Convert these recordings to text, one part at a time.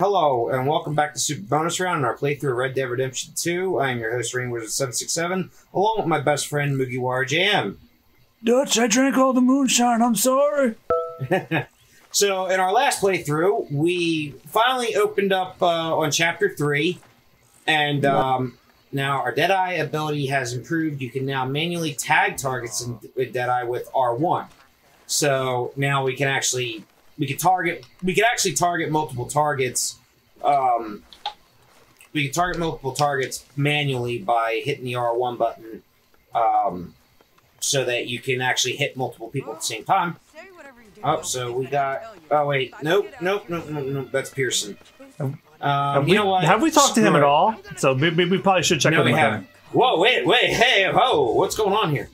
Hello, and welcome back to Super Bonus Round in our playthrough of Red Dead Redemption 2. I am your host, RainWizard767, along with my best friend, Mugiwara JM. Dutch, I drank all the moonshine, I'm sorry. So, in our last playthrough, we finally opened up on Chapter 3, and now our Deadeye ability has improved. You can now manually tag targets with Deadeye with R1. So, now we can actually... We can actually target multiple targets. We can target multiple targets manually by hitting the R1 button, so that you can actually hit multiple people at the same time. Oh, so we got. Oh wait, nope. That's Pearson. You know what? Have we talked to him at all? So we probably should check with him again. Whoa, wait, hey, ho! What's going on here?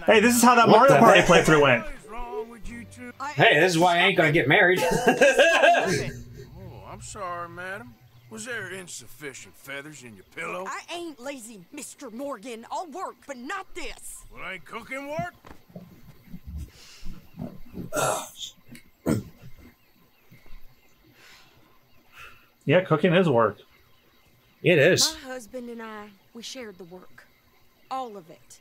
Hey, this is how that Mario Party playthrough went. Hey, this is why I ain't gonna get married. Oh, I'm sorry, madam. Was there insufficient feathers in your pillow? I ain't lazy, Mr. Morgan. I'll work, but not this. Well, ain't cooking work? Yeah, cooking is work. It is. My husband and I, we shared the work. All of it.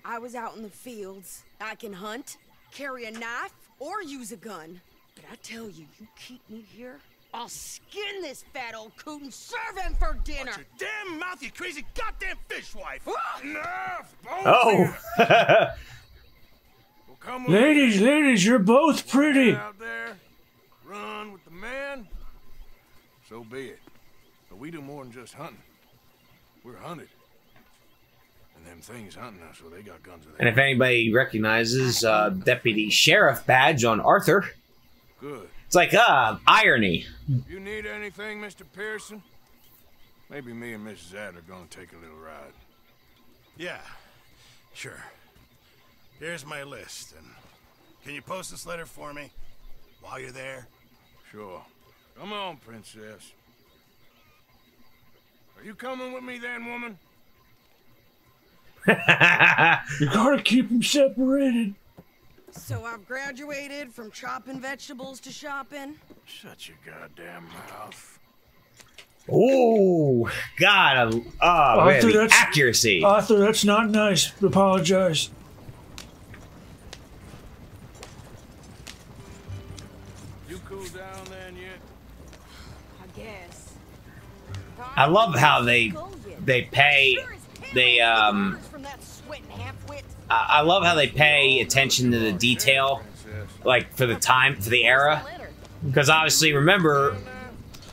I was out in the fields. I can hunt, carry a knife, or use a gun. But I tell you, you keep me here, I'll skin this fat old coot and serve him for dinner. Watch your damn mouth, you crazy goddamn fishwife. Enough! Oh! Well, come with Ladies, me. ladies, you're both pretty. Out there, run with the man. So be it. But we do more than just hunting. We're hunted. And them things hunting us, so they got guns of their And if anybody recognizes Deputy Sheriff badge on Arthur, Good. it's like, irony. You need anything, Mr. Pearson? Maybe me and Mrs. Adler are gonna take a little ride. Yeah, sure. Here's my list, and can you post this letter for me while you're there? Sure. Come on, princess. Are you coming with me then, woman? You gotta keep them separated. So I've graduated from chopping vegetables to shopping. Shut your goddamn mouth. Oh, God. Oh, man, the accuracy. Arthur, that's not nice. Apologize. You cool down then yet? I guess. I love how they pay... I love how they pay attention to the detail, like for the era, because obviously remember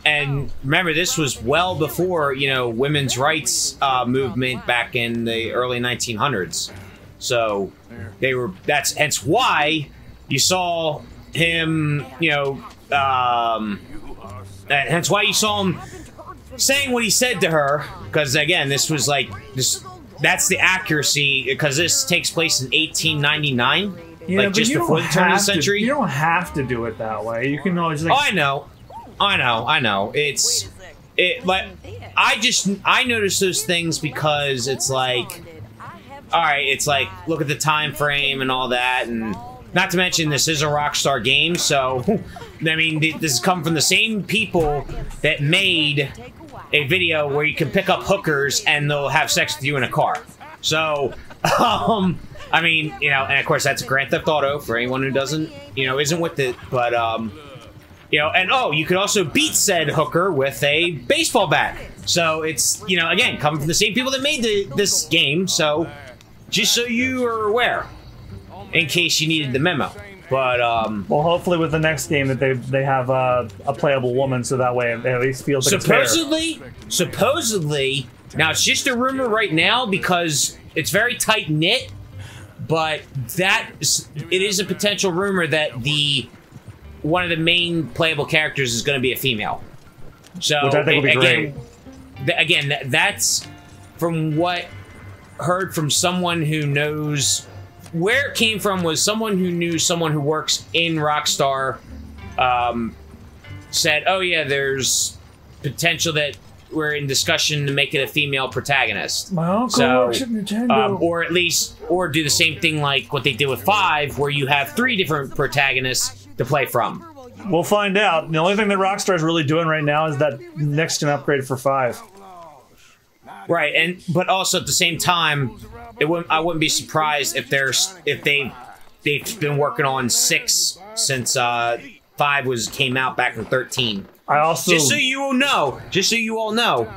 this was well before, you know, women's rights movement back in the early 1900s. So that's hence why you saw him, you know, hence why you saw him saying what he said to her, because again, this was like this. That's the accuracy, because this takes place in 1899, yeah, like just before the turn of the century. You don't have to do it that way. You can always. Like, oh, I know. Like I notice those things because it's like, all right, it's like look at the time frame and all that, and not to mention this is a Rockstar game, so I mean this has come from the same people that made a video where you can pick up hookers and they'll have sex with you in a car. So, I mean, you know, and of course that's a Grand Theft Auto for anyone who doesn't, you know, isn't with it. But, you know, and oh, you could also beat said hooker with a baseball bat. So it's, you know, again, coming from the same people that made this game. So, just so you are aware, in case you needed the memo. But well, hopefully with the next game that they have a playable woman, so that way it at least feels like supposedly, now it's just a rumor right now because it's very tight knit. But it is a potential rumor that one of the main playable characters is going to be a female. So which I think would be great. Again, that's from what heard from someone who knows. Where it came from was someone who knew someone who works in Rockstar said, oh yeah, there's potential that we're in discussion to make it a female protagonist. My uncle works at Nintendo. Or at least, or do the same thing like what they did with 5, where you have 3 different protagonists to play from. We'll find out. The only thing that Rockstar is really doing right now is that next-gen upgrade for 5. Right, but also at the same time, I wouldn't be surprised if they've been working on 6 since 5 came out back in 13. I also just so you all know,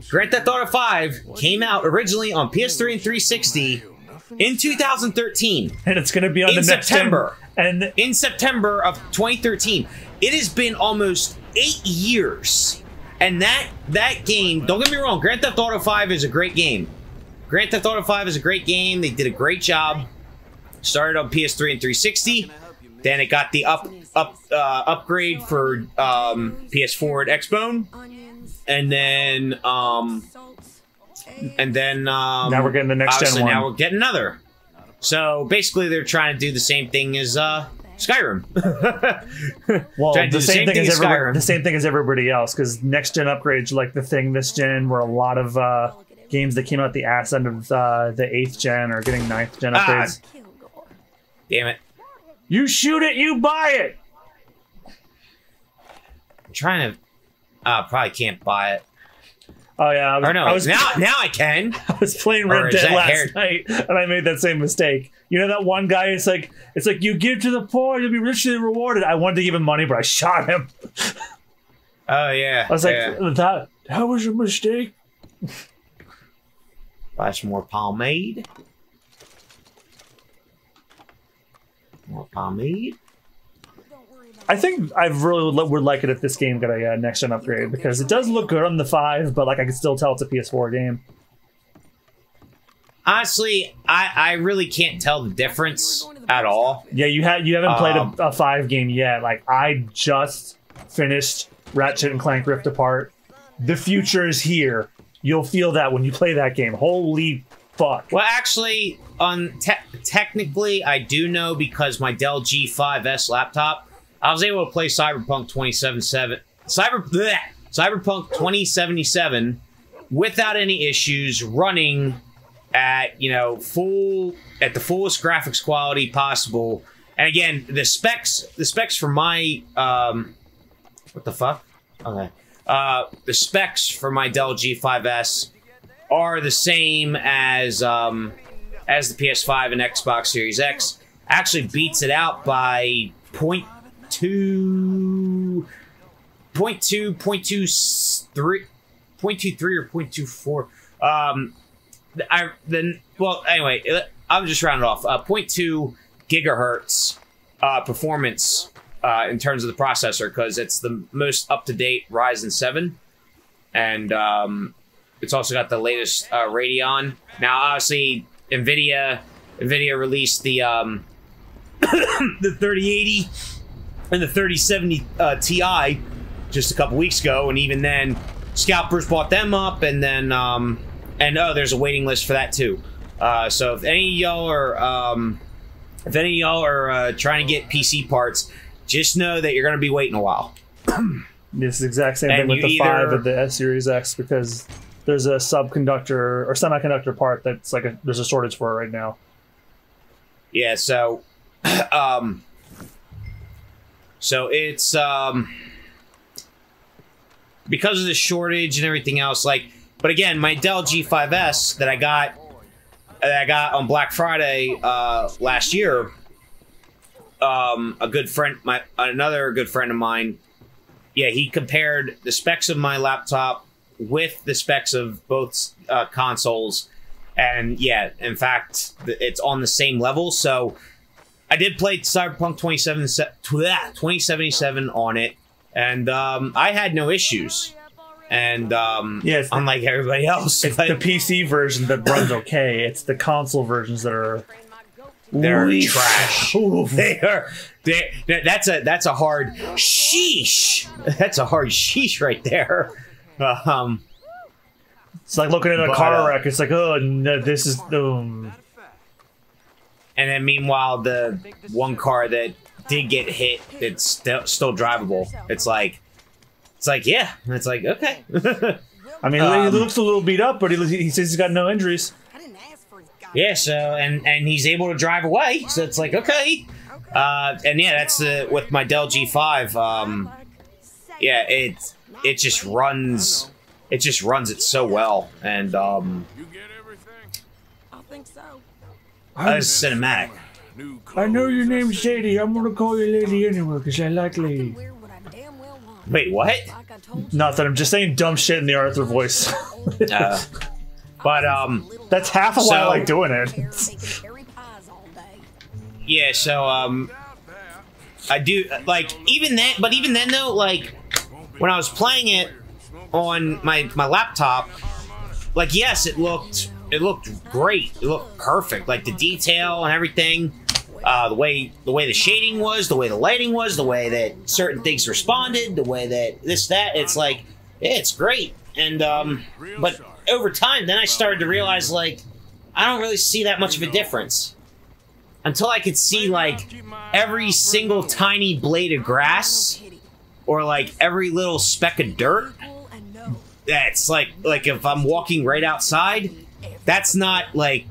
Grand Theft Auto 5 came out originally on PS3 and 360 in 2013, and it's going to be on the next September. And in September of 2013, it has been almost 8 years, and that game. Don't get me wrong, Grand Theft Auto 5 is a great game. Grand Theft Auto 5 is a great game. They did a great job. Started on PS3 and 360. Then it got the upgrade for PS4 and Xbone, and then now we're getting the next gen one. Now we're getting another. So basically, they're trying to do the same thing as Skyrim. Well, the same thing as everybody else, because next gen upgrades like the Thing this gen, where a lot of games that came out the ass end of the 8th gen are getting 9th gen upgrades. Damn it. You shoot it, you buy it! I'm trying to... probably can't buy it. Oh, yeah. Now I can. I was playing Red Dead last night, and I made that same mistake. You know that one guy, it's like you give to the poor, you'll be richly rewarded. I wanted to give him money, but I shot him. Oh, yeah. I was like, that was a mistake. Buy some more pomade. More pomade. I think I really would like it if this game got a next gen upgrade, because it does look good on the 5, but like I can still tell it's a PS4 game. Honestly, I really can't tell the difference at all. Yeah, you haven't played a 5 game yet. Like, I just finished Ratchet and Clank Rift Apart. The future is here. You'll feel that when you play that game. Holy fuck. Well, actually, technically, I do know, because my Dell G5S laptop, I was able to play Cyberpunk 2077 without any issues, running at the fullest graphics quality possible. And again, the specs for my what the fuck? Okay. The specs for my Dell G5S are the same as the PS5 and Xbox Series X. Actually beats it out by 0.23 or 0.24. Well, anyway, I'll just round it off. 0.2 gigahertz performance in terms of the processor, because it's the most up-to-date Ryzen 7, and it's also got the latest Radeon. Now, obviously, NVIDIA released the the 3080 and the 3070 Ti just a couple weeks ago, and even then, scalpers bought them up, and then there's a waiting list for that too. So if any of y'all are trying to get PC parts, just know that you're going to be waiting a while. It's the exact same thing with the 5 and the S Series X, because there's a subconductor or semiconductor part that's like there's a shortage for it right now. Yeah, so so it's because of the shortage and everything else, like, but again, my Dell G5S that I got on Black Friday last year, another good friend of mine, yeah, he compared the specs of my laptop with the specs of both consoles, and yeah, in fact, it's on the same level. So I did play Cyberpunk 2077 on it, and I had no issues. And yeah, unlike everybody else, it's the PC version that runs okay. It's the console versions that are trash. That's a hard sheesh. That's a hard sheesh right there. It's like looking at a car wreck. It's like, oh no, this is And then meanwhile, the one car that did get hit, it's still drivable. It's like, yeah. It's like, okay. I mean, he looks a little beat up, but he says he's got no injuries. Yeah, so, and he's able to drive away, so it's like, okay. And yeah, that's with my Dell G5. Yeah, it just runs it so well, and You get everything? I think so. it's cinematic. I know your name's Sadie. I'm gonna call you Lady anyway because I like lady. Wear what I damn well want. Wait, what? Like I told you. Nothing. I'm just saying dumb shit in the Arthur voice. But That's half of why I like doing it. yeah, so I do like even then though, like when I was playing it on my laptop, like yes, it looked great. It looked perfect. Like the detail and everything, the way the shading was, the way the lighting was, the way that certain things responded, the way that that. It's like yeah, it's great. And but over time, then I started to realize like I don't really see that much of a difference until I could see like every single tiny blade of grass or like every little speck of dirt. That's like if I'm walking right outside, that's not like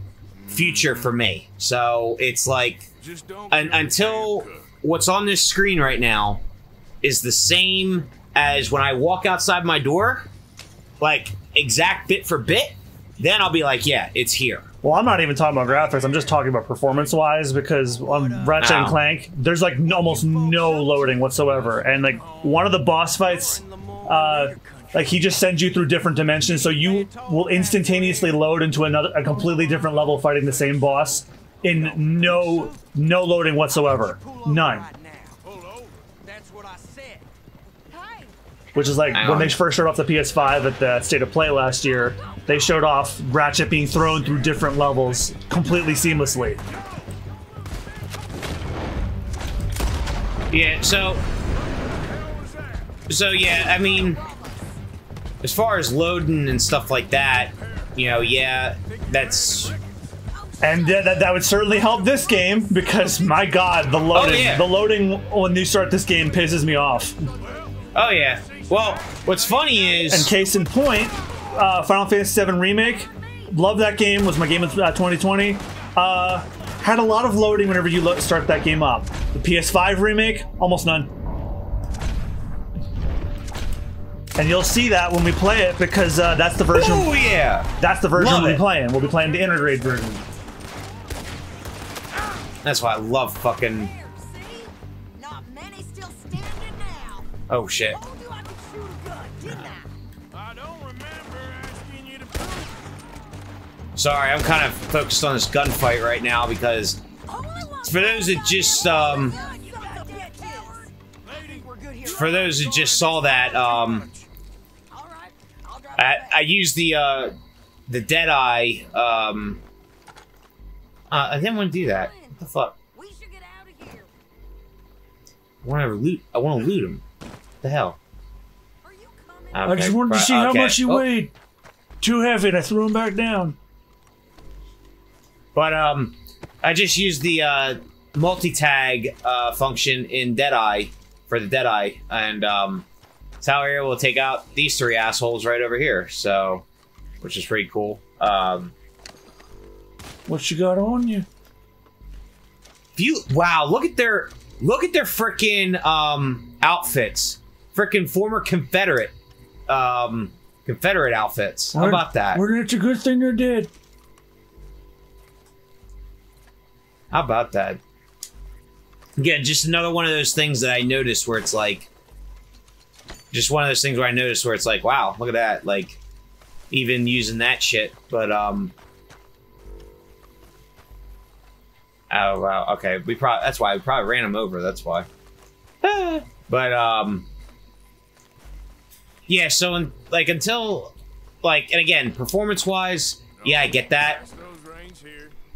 future for me. So it's like until what's on this screen right now is the same as when I walk outside my door, like exact bit for bit, then I'll be like, yeah, it's here. Well, I'm not even talking about graphics. I'm just talking about performance-wise because on Ratchet and Clank, there's like almost no loading whatsoever. And like one of the boss fights, like he just sends you through different dimensions, so you will instantaneously load into a completely different level fighting the same boss in no loading whatsoever. None. Which is like when they first showed off the PS5 at the State of Play last year, they showed off Ratchet being thrown through different levels completely seamlessly. Yeah, so yeah, I mean, as far as loading and stuff like that, you know, yeah, that's... And that would certainly help this game because, my God, the loading when you start this game pisses me off. Oh yeah. Well, what's funny is... And case in point, Final Fantasy VII Remake, love that game, was my game of 2020. Had a lot of loading whenever you start that game up. The PS5 Remake, almost none. And you'll see that when we play it because that's the version. Oh yeah! That's the version we'll be playing. We'll be playing the integrated version. That's why I love fucking... Oh shit. Sorry, I'm kind of focused on this gunfight right now because for those that just saw that, I used the Deadeye. I didn't want to do that. What the fuck? I want to loot him. What the hell? Okay, I just wanted to see how much you weighed. Too heavy, and I threw him back down. But I just used the multi-tag function in Deadeye for the Deadeye, and that's how we're able to take out these three assholes right over here. So, which is pretty cool. What you got on you? Wow! Look at their frickin' outfits. Frickin' former Confederate outfits. How about that? Well, it's a good thing they're dead. How about that? Again, just another one of those things that I noticed where it's like... Just one of those things where I noticed where it's like, wow, look at that. Like, even using that shit. But, Oh, wow. Okay, that's why we probably ran him over. That's why. But, yeah, so, until... Like, and again, performance-wise, yeah, I get that.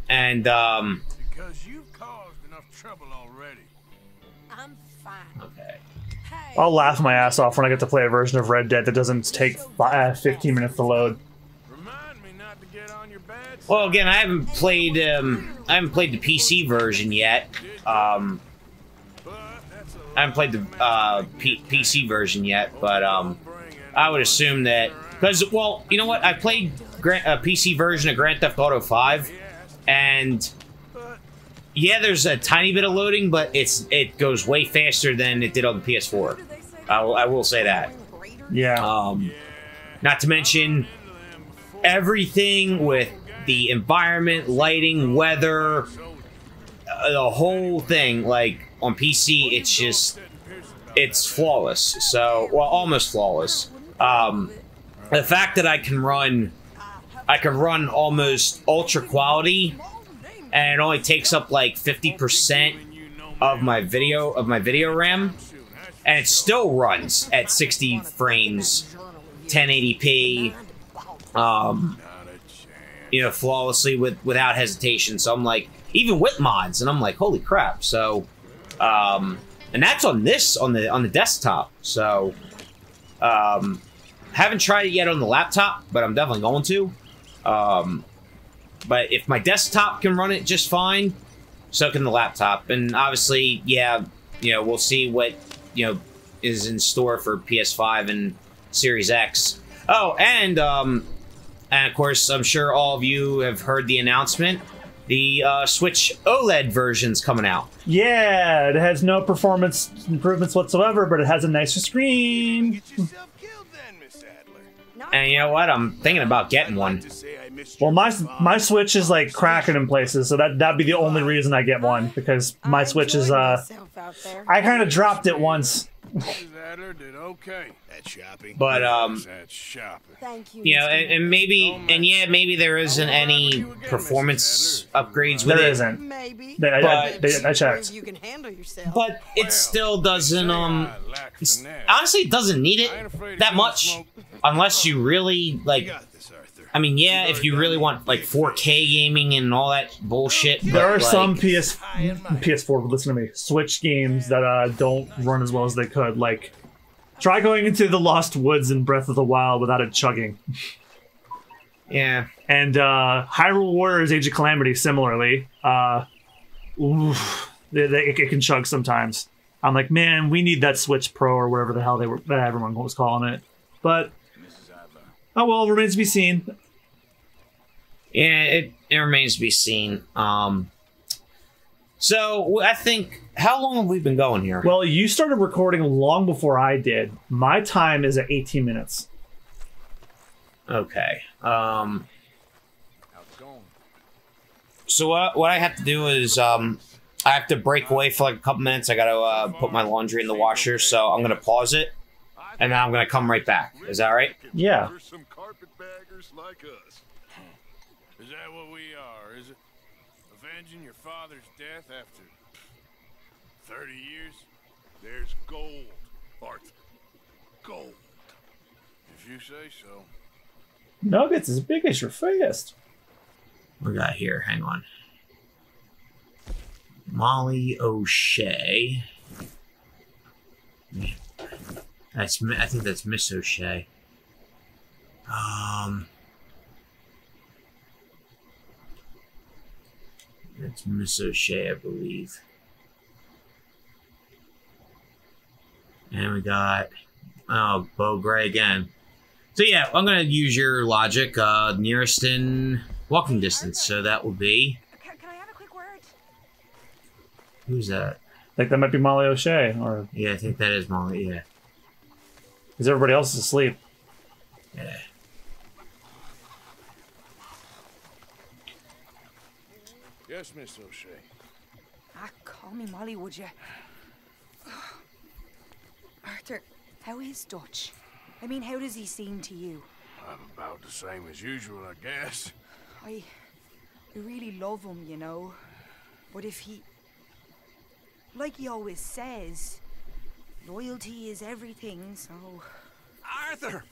And, Because you've caused enough trouble already. I'm fine. Okay. I'll laugh my ass off when I get to play a version of Red Dead that doesn't take 15 minutes to load. Remind me not to get on your bad side. Well, again, I haven't played the PC version yet. I haven't played the PC version yet, but I would assume that because, well, you know what? I played a PC version of Grand Theft Auto 5, and yeah, there's a tiny bit of loading, but it goes way faster than it did on the PS4. I will say that. Yeah. Not to mention everything with the environment, lighting, weather, the whole thing. Like on PC, it's flawless. So, well, almost flawless. The fact that I can run almost ultra quality, and it only takes up like 50% of my video RAM, and it still runs at 60 frames, 1080p, you know, flawlessly without hesitation. So I'm like, even with mods, and I'm like, holy crap. So, and that's on the desktop. So, haven't tried it yet on the laptop, but I'm definitely going to. But if my desktop can run it just fine, so can the laptop. And obviously, yeah, you know, we'll see what, you know, is in store for PS5 and Series X. Oh, and of course, I'm sure all of you have heard the announcement. The Switch OLED version's coming out. Yeah, it has no performance improvements whatsoever, but it has a nicer screen. And you know what? I'm thinking about getting one. Well, my Switch is like cracking in places, so that'd be the only reason I get one, because my Switch is I kind of dropped it once. But you know, and maybe, and yeah, maybe there isn't any performance upgrades with it. There isn't. Maybe. I checked. You can handle yourself. But it still doesn't. Honestly, it doesn't need it that much, unless you really like. I mean, yeah, if you really want like 4K gaming and all that bullshit. There are some PS4, listen to me, Switch games that don't run as well as they could. Like, try going into the Lost Woods in Breath of the Wild without it chugging. Yeah. And Hyrule Warriors Age of Calamity, similarly. It can chug sometimes. I'm like, man, we need that Switch Pro or whatever the hell that everyone was calling it. But, oh well, remains to be seen. Yeah, it remains to be seen. So, I think, how long have we been going here? Well, you started recording long before I did. My time is at 18 minutes. Okay. So what I have to do is, I have to break away for like a couple minutes. I gotta put my laundry in the washer, so I'm gonna pause it, and then I'm gonna come right back. Is that all right? Yeah. Some carpetbaggers like us. Is that what we are, is it? Avenging your father's death after 30 years? There's gold, Arthur. Gold. If you say so. Nuggets as big as your fist. What we got here? Hang on. Molly O'Shea. I think that's Miss O'Shea. That's Miss O'Shea, I believe. And we got, oh, Bo Gray again. So yeah, I'm gonna use your logic. Nearest in walking distance, so that will be. Can I have a quick word? Who's that? I think that might be Molly O'Shea, or Yeah, I think that is Molly. Yeah. because everybody else is asleep. Yeah. Yes, Miss O'Shea. Ah, call me Molly, would you? Arthur, how is Dutch? I mean, how does he seem to you? I'm about the same as usual, I guess. I really love him, you know. But if he... Like he always says, loyalty is everything, so... Arthur!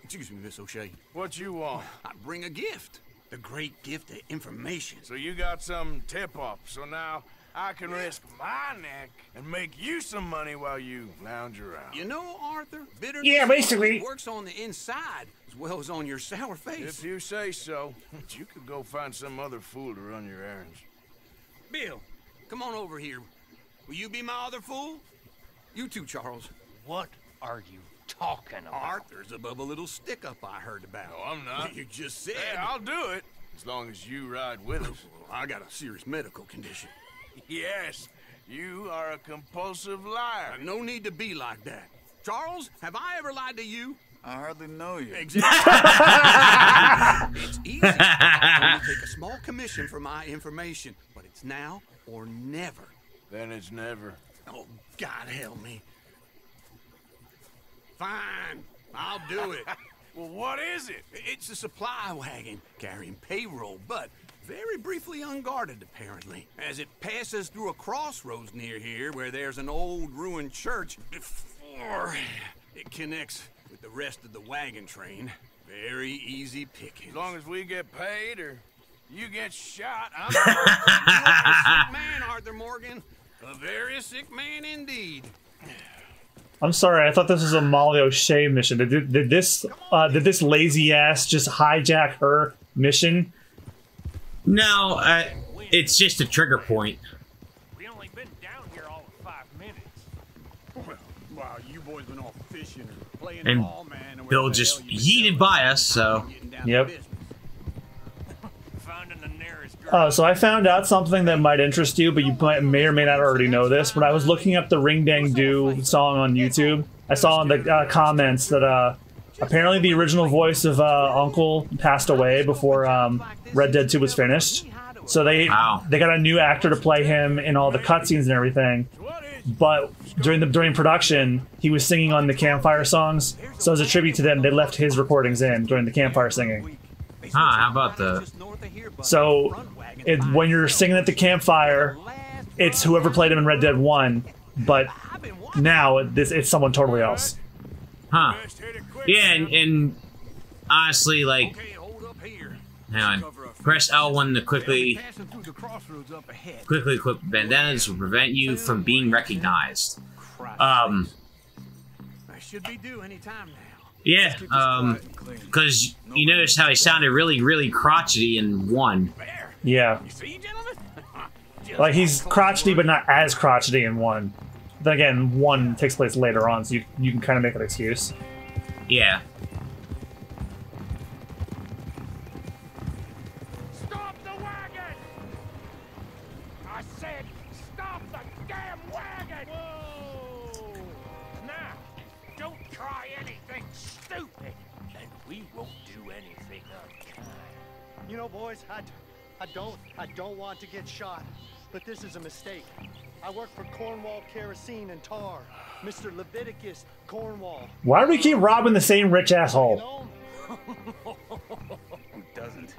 Excuse me, Miss O'Shea. What you want? I bring a gift. The great gift of information. So you got some tip-off, so now I can risk my neck and make you some money while you lounge around. You know, Arthur, bitterness Yeah, basically. works on the inside as well as on your sour face. If you say so, you could go find some other fool to run your errands. Bill, come on over here. Will you be my other fool? You too, Charles. What are you talking about? Arthur's above a little stick-up I heard about. No, I'm not. You just said. Hey, I'll do it, as long as you ride with us. I got a serious medical condition. Yes, you are a compulsive liar. No need to be like that. Charles, have I ever lied to you? I hardly know you. Exactly. It's easy. I only take a small commission for my information, but it's now or never. Then it's never. Oh, God help me. Fine, I'll do it. Well, what is it? It's a supply wagon carrying payroll, but very briefly unguarded, apparently. As it passes through a crossroads near here where there's an old ruined church before it connects with the rest of the wagon train. Very easy pickings. As long as we get paid or you get shot, I'm You are a sick man, Arthur Morgan. A very sick man indeed. I'm sorry, I thought this was a Molly O'Shea mission. Did this lazy ass just hijack her mission? No, it's just a trigger point. We only been down here all of 5 minutes. Well, wow, you boys been off fishing or playing And ball, man. Bill just yeeted by us, so. Yep. Finding the nearest girl. Oh, so I found out something that might interest you, but you may or may not already know this. When I was looking up the Ring Dang Do song on YouTube, I saw in the comments that apparently the original voice of Uncle passed away before Red Dead 2 was finished. So they got a new actor to play him in all the cutscenes and everything. But during production, he was singing on the campfire songs. So as a tribute to them, they left his recordings in during the campfire singing. How about that? So when you're singing at the campfire, it's whoever played him in Red Dead 1, but now it's someone totally else. Huh. Yeah, and honestly, like, hang on. Press L1 to quickly equip bandanas will prevent you from being recognized. I should be due any time now. Yeah, because you notice how he sounded really, really crotchety in 1. Yeah. You see, gentlemen? Like, he's crotchety, but not as crotchety in 1. Then again, 1 takes place later on, so you can kind of make an excuse. Yeah. Stop the wagon! I said, stop the damn wagon! Whoa! Now, don't try anything stupid, and we won't do anything unkind. You know, boys, I don't want to get shot, but this is a mistake. I work for Cornwall Kerosene and Tar, Mr. Leviticus Cornwall. Why do we keep robbing the same rich asshole? Who doesn't?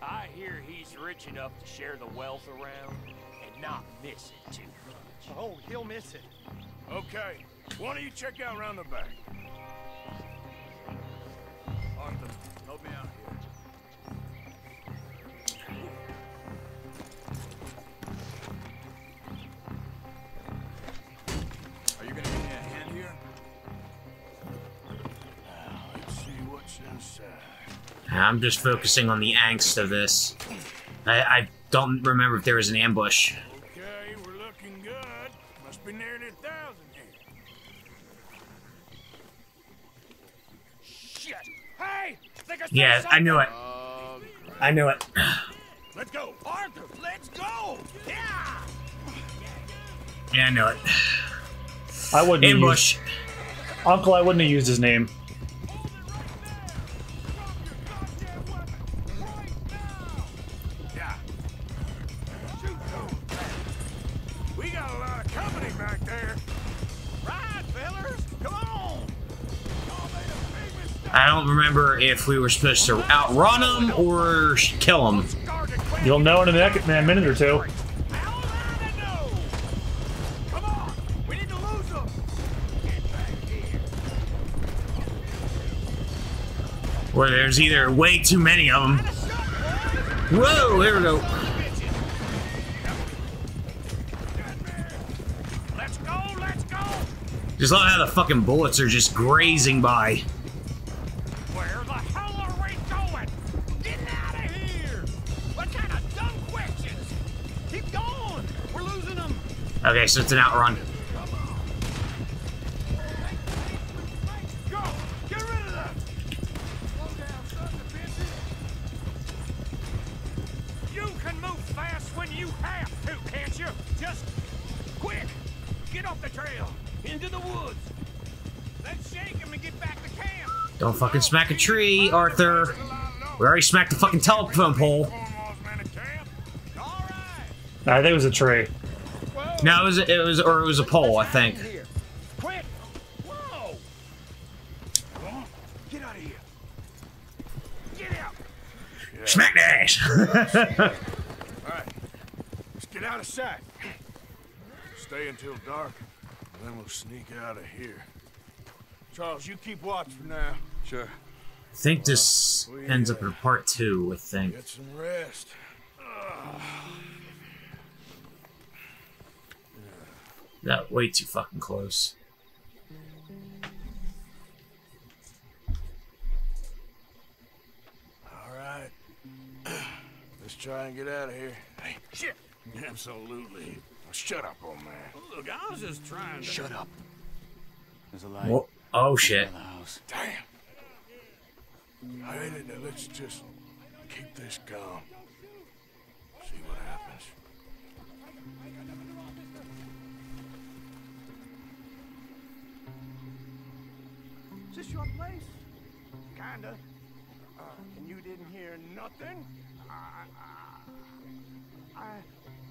I hear he's rich enough to share the wealth around and not miss it too much. Oh, he'll miss it. Okay, why don't you check out around the back? Arthur, help me out here. Are you gonna give me a hand here? Let's see what's inside. I'm just focusing on the angst of this. I don't remember if there was an ambush. Okay, we're looking good. Must be nearly 1,000 here. Shit! Hey! Think Yeah, I knew it. I knew it. Let's go, Arthur. Let's go. Yeah. Yeah, I knew it. I wouldn't have Ambush. Uncle, I wouldn't have used his name. Yeah. Shoot those. We got a lot of company back there. Right, fellas. Come on. I don't remember if we were supposed to outrun him or kill him. You'll know in a minute or two. Come on. We need to lose them. Get back here. Where there's either way too many of them. Whoa, there we go. Let's go! Let's go! Just love how the fucking bullets are just grazing by. Where the hell are we going? Getting out of here! What kind of dumb questions? Keep going! We're losing them! Okay, so it's an outrun. Go. Get rid of them. Slow down, son. The bitches. You can move fast when you have to, can't you? off the trail. Into the woods. Let's shake him and get back to camp. Don't fucking smack a tree, Arthur. We already smacked the fucking telephone pole. I think it was a tree. No, it was a pole, I think. Quick! Whoa! Get out of here. Get out. Smack the ass. Alright. Let's get out of sight. Stay until dark, and then we'll sneak out of here. Charles, you keep watch for now. Sure. I think this ends up in part 2, I think. Get some rest. That way too fucking close. Alright. Let's try and get out of here. Hey, shit! Absolutely. Shut up, old man. Look, I was just trying to... Shut up. There's a light. Whoa. Oh shit. in the house. Damn. Alright, let's just keep this calm. See what happens. Is this your place? Kinda. And you didn't hear nothing?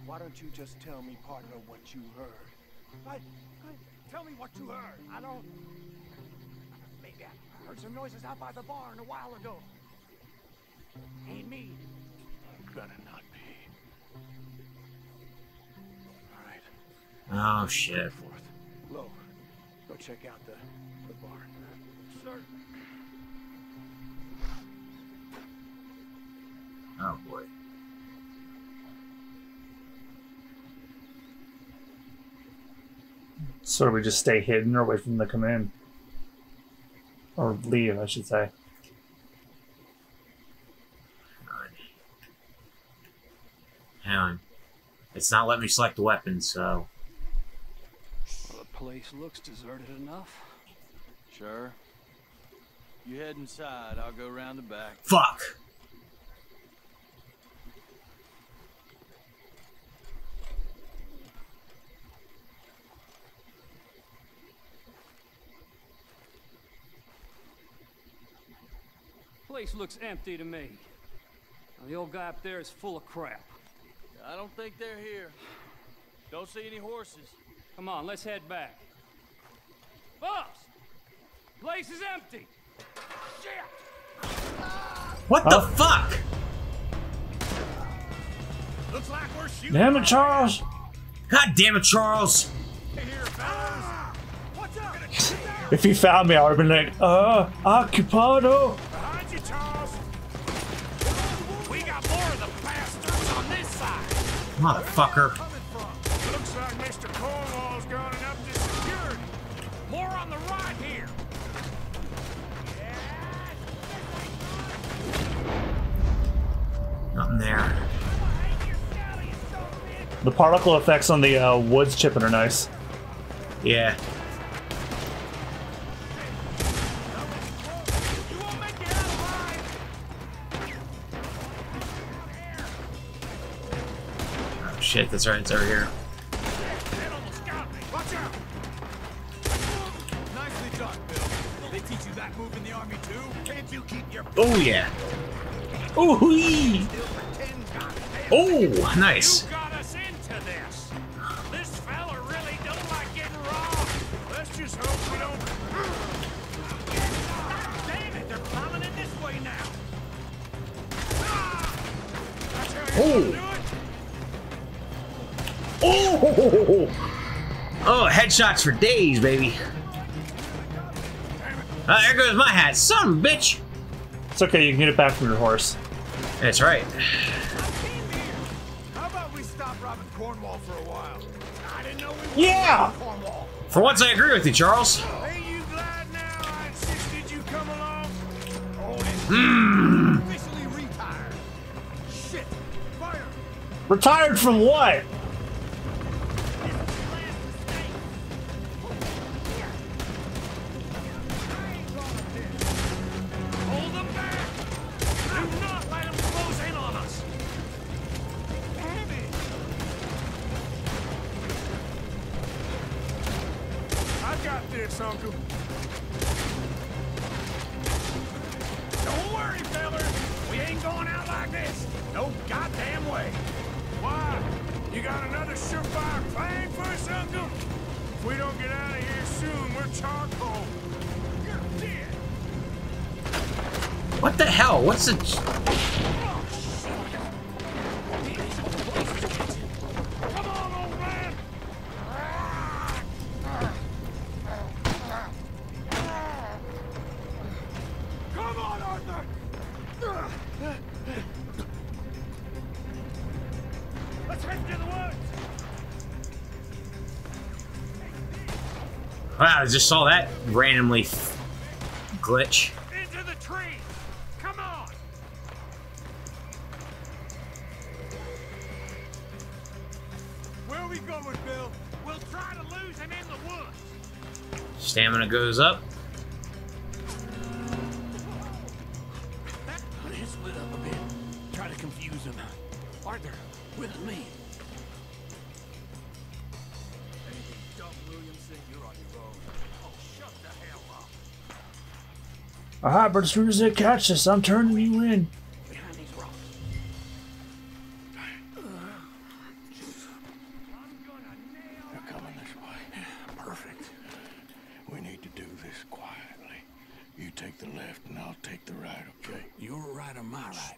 Why don't you just tell me, partner, what you heard? Tell me what you heard. I don't... Maybe I heard some noises out by the barn a while ago. Ain't me. Better not be. Alright. Oh shit. Lo, go check out the barn. Sir. Oh boy. So do we just stay hidden or wait for them to come in? Or leave, I should say. Hang on. It's not letting me select the weapon, so... Well, the place looks deserted enough. Sure. You head inside, I'll go around the back. Fuck! Place looks empty to me. Now, the old guy up there is full of crap. I don't think they're here. Don't see any horses. Come on, let's head back. Boss! Place is empty! Shit! What the fuck? Looks like we're shooting. Damn it, Charles! God damn it, Charles! What's up? If he found me, I would have been like, Occupado! Behind you, Charles. We got more of the bastards on this side. Motherfucker. Looks like Mr. Cornwall's gone and upped his security. More on the right here. Nothing there. The particle effects on the woods chipping are nice. Yeah. Oh shit, that's right, it's over here. Watch out. Nicely done, Bill. They teach you that move in the army too? Can't you keep your Oh yeah. Ooh-wee. Oh, nice. You got us into this. This fella really don't like getting robbed. Let's just hope we don't. Damn it, they're coming in this way now. That's how you do it. Oh! Oh, headshots for days, baby. There goes my hat, son of a bitch. It's okay, you can get it back from your horse. That's right. How about we stop robbing Cornwall for a while? I didn't know we were Yeah! Cornwall. For once, I agree with you, Charles. Ain't you glad now I insisted you come along? Officially retired. Shit. Fire. Retired from what? Hold them back. Do not let them close in on us. us, Uncle. Don't worry, fellas. We ain't going out like this. No goddamn way. Why? You got another surefire plan for us, Uncle? If we don't get out of here soon, we're charcoal. You're dead. What the hell? What's the... Come on, old man. Come on, Arthur. Let's head to the woods. Wow, I just saw that randomly glitch. Into the trees. Come on. Where are we going, Bill? We'll try to lose him in the woods. Stamina goes up. He split up a bit. Try to confuse him. Arthur, with me. Alright, but as soon as they catch us, I'm turning you in. Behind these rocks. They're coming this way. Perfect. We need to do this quietly. You take the left and I'll take the right, okay? Your right or my right?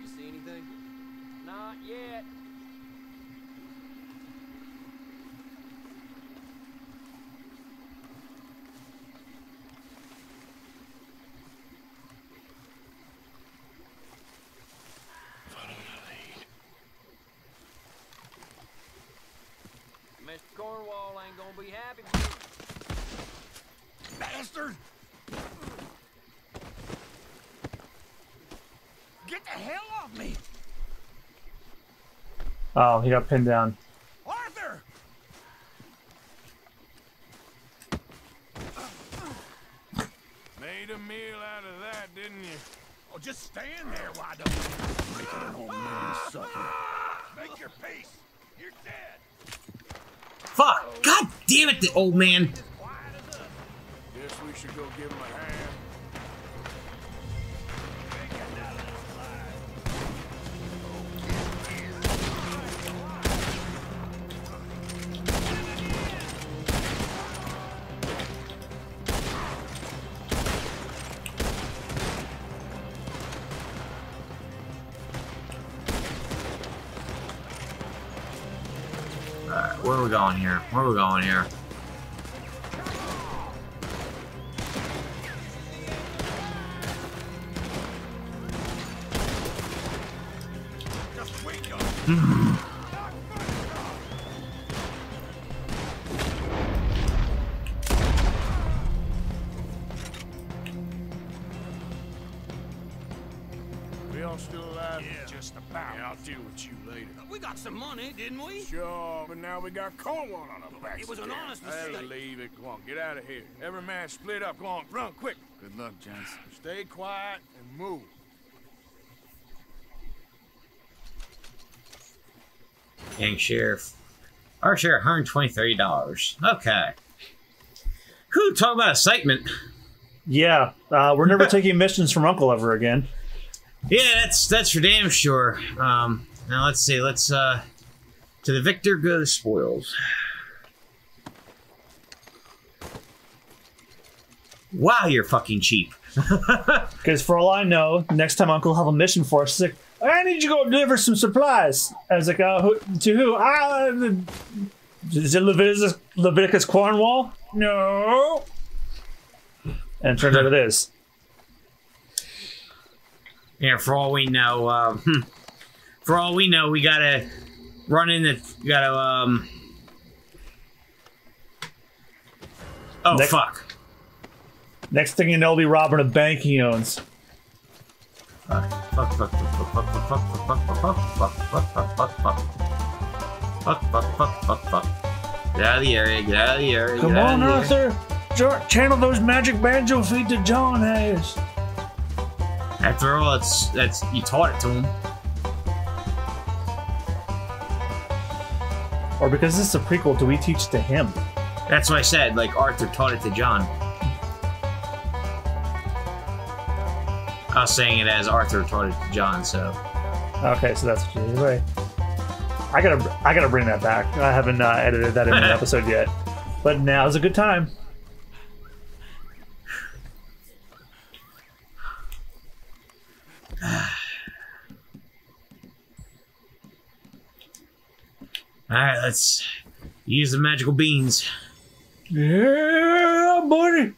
You see anything? Not yet. Follow my lead. Mr. Cornwall ain't gonna be happy. Bastard! Get the hell off me! Oh, he got pinned down. Arthur! Made a meal out of that, didn't you? Oh, just stand there, why don't you? Making an old man suffer. Make your peace. You're dead. Fuck! God damn it, the old man! Guess we should go give him a hand. Alright, where are we going here? Where are we going here? We all still alive? Yeah, just about. Yeah, I'll deal with you later. We got some money, didn't we? Sure, but now we got Cornwall on our backs. It was an again. honest I'll mistake. leave it. Go on, get out of here. Every man split up. Go on, run quick. Good luck, Johnson. Stay quiet and move. Gang sheriff. Our share, $120, $30. Okay. Whew, talk about excitement. Yeah, we're never taking missions from Uncle ever again. Yeah, that's for damn sure. Now let's see. Let's to the victor go the spoils. Wow, you're fucking cheap. Because for all I know, next time Uncle will have a mission for us, he's like, I need you to go deliver some supplies. I was like, to who? Is it Leviticus Cornwall? No. And it turns out it is. Yeah, for all we know, we gotta run in the, oh, fuck. Next thing you know, we'll be robbing a bank he owns. Fuck. Get out of the area, get out of the area. Come on, Arthur. Channel those magic banjo feet that John has. After all, that's you taught it to him. Or because this is a prequel, do we teach to him? That's what I said, like Arthur taught it to John. I was saying it as Arthur taught it to John, so. Okay, so that's what you did. Right. I gotta bring that back. I haven't edited that in the episode yet, but now's a good time. All right, let's use the magical beans. Yeah, buddy.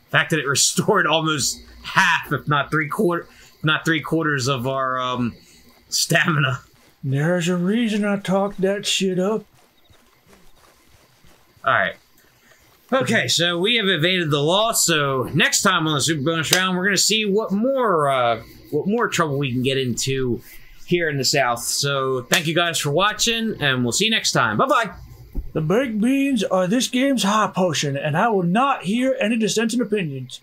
The fact that it restored almost half, if not three quarters of our stamina. There's a reason I talked that shit up. All right. Okay, so we have evaded the law. So next time on the Super Bonus Round, we're gonna see what more trouble we can get into here in the South. So thank you guys for watching, and we'll see you next time. Bye bye. The baked beans are this game's high potion, and I will not hear any dissenting opinions.